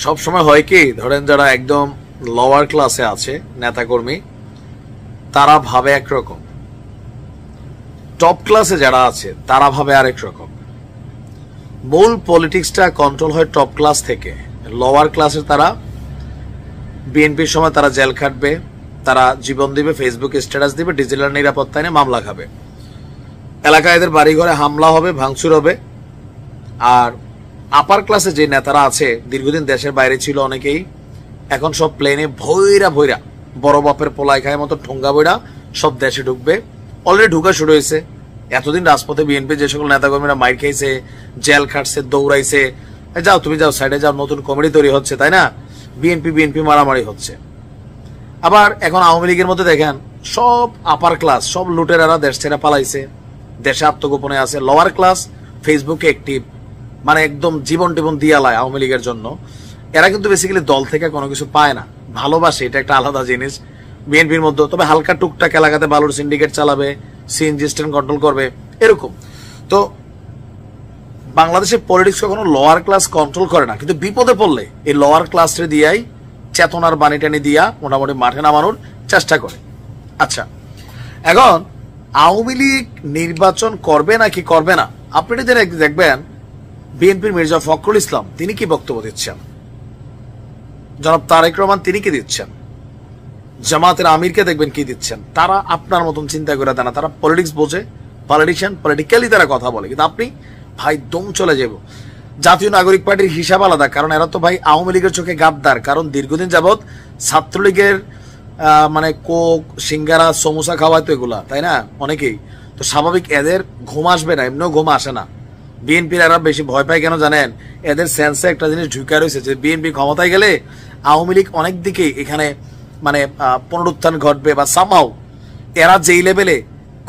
সব সময় হয় কি, ধরেন যারা একদম লোয়ার ক্লাসে আছে নেতাকর্মী, তারা ভাবে একরকম, টপ ক্লাসে যারা আছে তারা ভাবে আরেক রকম। মূল পলিটিক্সটা কন্ট্রোল হয় টপ ক্লাস থেকে। লোয়ার ক্লাসের তারা বিএনপির সময় তারা জেল খাটবে, তারা জীবন দিবে, ফেসবুকে স্ট্যাটাস দিবে, ডিজিটাল নিরাপত্তা নিয়ে মামলা খাবে, এলাকায় এদের বাড়িঘরে হামলা হবে, ভাঙচুর হবে। আর আপার ক্লাসে যে নেতারা আছে, দীর্ঘদিন দেশের বাইরে ছিল অনেকেই, এখন সব প্লেনে ভৈরা ভৈরা বড় বাপের পোলাই খায় মতো ঠোঙ্গা বইরা সব দেশে ঢুকবে। অলরেডি ঢুকা শুরু হয়েছে। এতদিন রাজপথে বিএনপি যে সকল নেতাকর্মীরা মাইর খাইছে, জেল খাটছে, দৌড়াইছে, যাও তুমি যাও সাইডে যাও, নতুন কমিটি তৈরি হচ্ছে, তাই না? বিএনপি মারামারি হচ্ছে। আবার এখন আওয়ামী লীগের মধ্যে দেখেন সব আপার ক্লাস, সব লুটেরারা দেশ ছেড়ে পালাইছে, দেশে আত্মগোপনে আছে। লোয়ার ক্লাস ফেসবুকে অ্যাক্টিভ, মানে একদম জীবন টিবন দিয়ালায় আওয়ামী লীগের জন্য। এরা কিন্তু বেসিক্যালি দল থেকে কোনো কিছু পায় না, ভালোবাসে, এটা একটা আলাদা জিনিস বিএনপির মধ্যে। তবে হালকা টুকটাক এলাকাতে বালুর সিন্ডিকেট চালাবে, সিএনজি স্ট্যান্ড কন্ট্রোল করবে, এরকম। তো বাংলাদেশের পলিটিক্স কখনো লোয়ার ক্লাস কন্ট্রোল করে না, কিন্তু বিপদে পড়লে এই লোয়ার ক্লাসে দিয়াই চেতনার বাণী টানি দিয়া মোটামুটি মাঠে নামানোর চেষ্টা করে। আচ্ছা, এখন আওয়ামী লীগ নির্বাচন করবে নাকি করবে না, আপনি দেখবেন বিএনপির মির্জা ফখরুল ইসলাম তিনি কি বক্তব্য দিচ্ছেন, জনাব তারেক রহমান তিনি কি দিচ্ছেন, জামাতের আমিরকে দেখবেন কি দিচ্ছেন। তারা আপনার মতন চিন্তা করে দেয় না, তারা পলিটিক্স বোঝে, পলিটিশিয়ান, পলিটিক্যালি তারা কথা বলে। কিন্তু আপনি ভাই দম চলে যাব। জাতীয় নাগরিক পার্টির হিসাব আলাদা, কারণ এরা তো ভাই আওয়ামী লীগের চোখে গাদ্দার, কারণ দীর্ঘদিন যাবৎ ছাত্রলীগের মানে কোক, সিঙ্গারা, সমোসা খাওয়ায় তো এগুলা, তাই না, অনেকেই। তো স্বাভাবিক এদের ঘুম আসবে না, এমনিও ঘুম আসে না। বিএনপির এরা বেশি ভয় পায় কেন জানেন? এদের সেন্সে একটা জিনিস ঢুকে রয়েছে যে বিএনপি ক্ষমতায় গেলে আওয়ামী লীগ অনেক দিকেই এখানে মানে পুনরুত্থান ঘটবে, বা সামহাও এরা যেই লেভেলে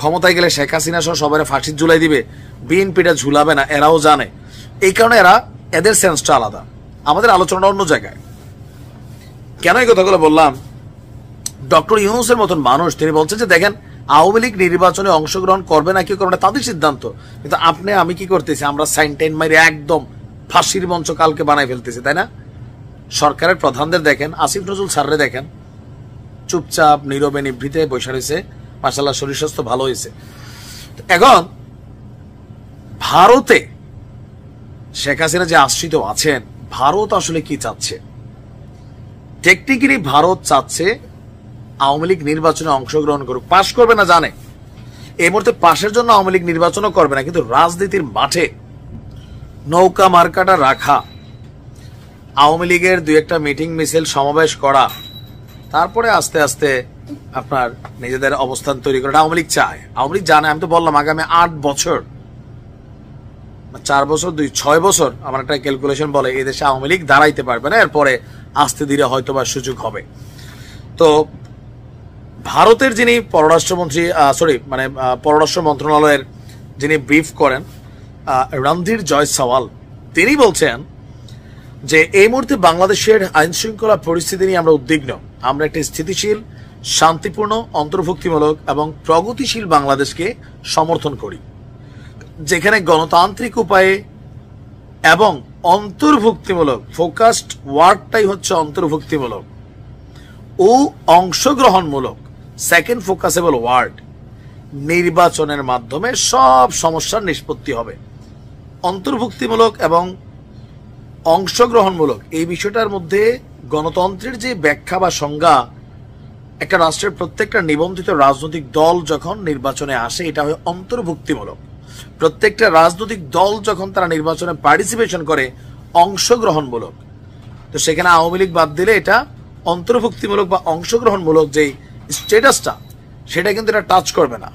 ক্ষমতায় গেলে শেখ হাসিনা সহ সবাই ফাঁসির ঝুলাই দিবে, বিএনপিটা ঝুলাবে না, এরাও জানে। এই কারণে এদের সেন্সটা আলাদা। আমাদের আলোচনাটা অন্য জায়গায়। কেন এই কথাগুলো বললাম? ডক্টর ইউনূসের মতন মানুষ তিনি বলছেন যে দেখেন আওয়ামী লীগ নির্বাচনে অংশগ্রহণ করবে না কি করবে না তাদের সিদ্ধান্ত, কিন্তু আমি কি করতেছি, আমরা সাইন টাইন মাইরে একদম ফাঁসির মঞ্চ কালকে বানাই ফেলতেছি, তাই না? সরকারের প্রধানদের দেখেন, আসিফ নজরুল স্যাররে দেখেন, চুপচাপ নীরবে নিভৃতে বসে রয়েছে, মাশাআল্লাহ শরীর স্বাস্থ্য ভালো হয়েছে। এখন ভারতে শেখ হাসিনা যে আশ্রিত আছেন, ভারত আসলে কি চাচ্ছে? টেকনিক্যালি ভারত চাচ্ছে আওয়ামী লীগ নির্বাচনে অংশগ্রহণ করুক, পাশ করবে না জানে। এই মুহূর্তে পাশের জন্য আওয়ামী লীগ নির্বাচনও করবে না, কিন্তু রাজনীতির মাঠে নৌকা মার্কাটা রাখা, আওয়ামী লীগের দুই একটা মিটিং মিছিল সমাবেশ করা, তারপরে আস্তে আস্তে আপনার নিজেদের অবস্থান তৈরি করা আওয়ামী লীগ চায়। আওয়ামী লীগ জানে, আমি তো বললাম আগামী 8 বছর, 4 বছর 6 বছর আমার একটা ক্যালকুলেশন বলে এই দেশে আওয়ামী লীগ দাঁড়াইতে পারবে না, এরপরে আস্তে ধীরে হয়তো বা সুযোগ হবে। তো ভারতের যিনি পররাষ্ট্রমন্ত্রী পররাষ্ট্র মন্ত্রণালয়ের যিনি ব্রিফ করেন রণধীর জয়সওয়াল, তিনি বলছেন যে এই মুহূর্তে বাংলাদেশের আইন শৃঙ্খলা পরিস্থিতি নিয়ে আমরা উদ্বিগ্ন। আমরা একটি স্থিতিশীল, শান্তিপূর্ণ, অন্তর্ভুক্তিমূলক এবং প্রগতিশীল বাংলাদেশকে সমর্থন করি, যেখানে গণতান্ত্রিক উপায়ে এবং অন্তর্ভুক্তিমূলক, ফোকাসড ওয়ার্ডটাই হচ্ছে অন্তর্ভুক্তিমূলক ও অংশগ্রহণমূলক, সেকেন্ড ফোকাসেবল ওয়ার্ড, নির্বাচনের মাধ্যমে সব সমস্যার নিষ্পত্তি হবে। অন্তর্ভুক্তিমূলক এবং অংশগ্রহণমূলক এই বিষয়টার মধ্যে গণতন্ত্রের যে ব্যাখ্যা বা সংজ্ঞা, একটা রাষ্ট্রের প্রত্যেকটা নিবন্ধিত রাজনৈতিক দল যখন নির্বাচনে আসে এটা হয় অন্তর্ভুক্তিমূলক। প্রত্যেকটা রাজনৈতিক দল যখন তারা নির্বাচনে পার্টিসিপেশন করে অংশগ্রহণমূলক। তো সেখানে আওয়ামী লীগ বাদ দিলে এটা অন্তর্ভুক্তিমূলক বা অংশগ্রহণমূলক যে স্ট্যাটাসটা সেটা কিন্তু এটা টাচ করবে না।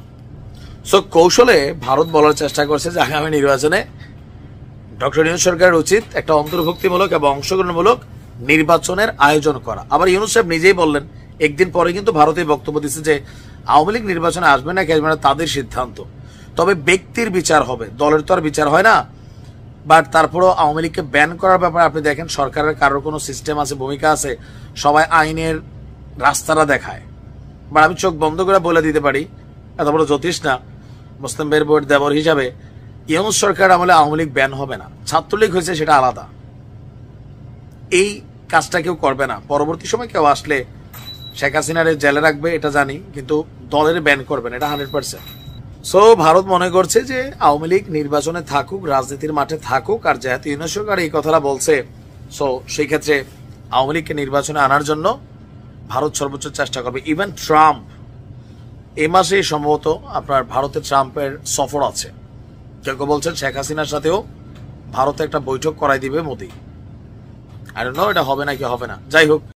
সো কৌশলে ভারত বলার চেষ্টা করছে যে আগামী নির্বাচনে ডক্টর ইউনূস সরকারের উচিত একটা অন্তর্ভুক্তিমূলক এবং অংশগ্রহণমূলক নির্বাচনের আয়োজন করা। আবার ইউনূস সাহেব নিজেই বললেন, একদিন পরে কিন্তু ভারতে বক্তব্য দিচ্ছে যে আওয়ামী লীগ নির্বাচনে আসবে না কি আসবে না তাদের সিদ্ধান্ত, তবে ব্যক্তির বিচার হবে, দলের তো আর বিচার হয় না। বাট তারপরেও আওয়ামী লীগকে ব্যান করার ব্যাপারে আপনি দেখেন সরকারের কারোর কোনো সিস্টেম আছে, ভূমিকা আছে, সবাই আইনের রাস্তাটা দেখায়। বা আমি চোখ বন্ধ করে বলে দিতে পারি, এত বড় জ্যোতিষ না, মুসলিম ভাইয়ের বইয়ের দেবর হিসাবে ইউনূস সরকার আমলে আওয়ামী লীগ ব্যান হবে না। ছাত্রলীগ হয়েছে সেটা আলাদা, এই কাজটা কেউ করবে না। পরবর্তী সময় কেউ আসলে শেখ হাসিনারে জেলে রাখবে এটা জানি, কিন্তু দলের ব্যান করবেন এটা 100%। সো ভারত মনে করছে যে আওয়ামী লীগ নির্বাচনে থাকুক, রাজনীতির মাঠে থাকুক, আর যেহেতু ইউনূস সরকার এই কথাটা বলছে, সো সেই ক্ষেত্রে আওয়ামী লীগকে নির্বাচনে আনার জন্য ভারত সর্বোচ্চ চেষ্টা করবে। ইভেন ট্রাম্প এই মাসে সম্ভবত আপনার ভারতে ট্রাম্পের সফর আছে। কেউ কেউ বলছেন শেখ হাসিনার সাথেও ভারতে একটা বৈঠক করাই দিবে মোদি। আই ডোন্ট নো এটা হবে নাকি হবে না, যাই হোক।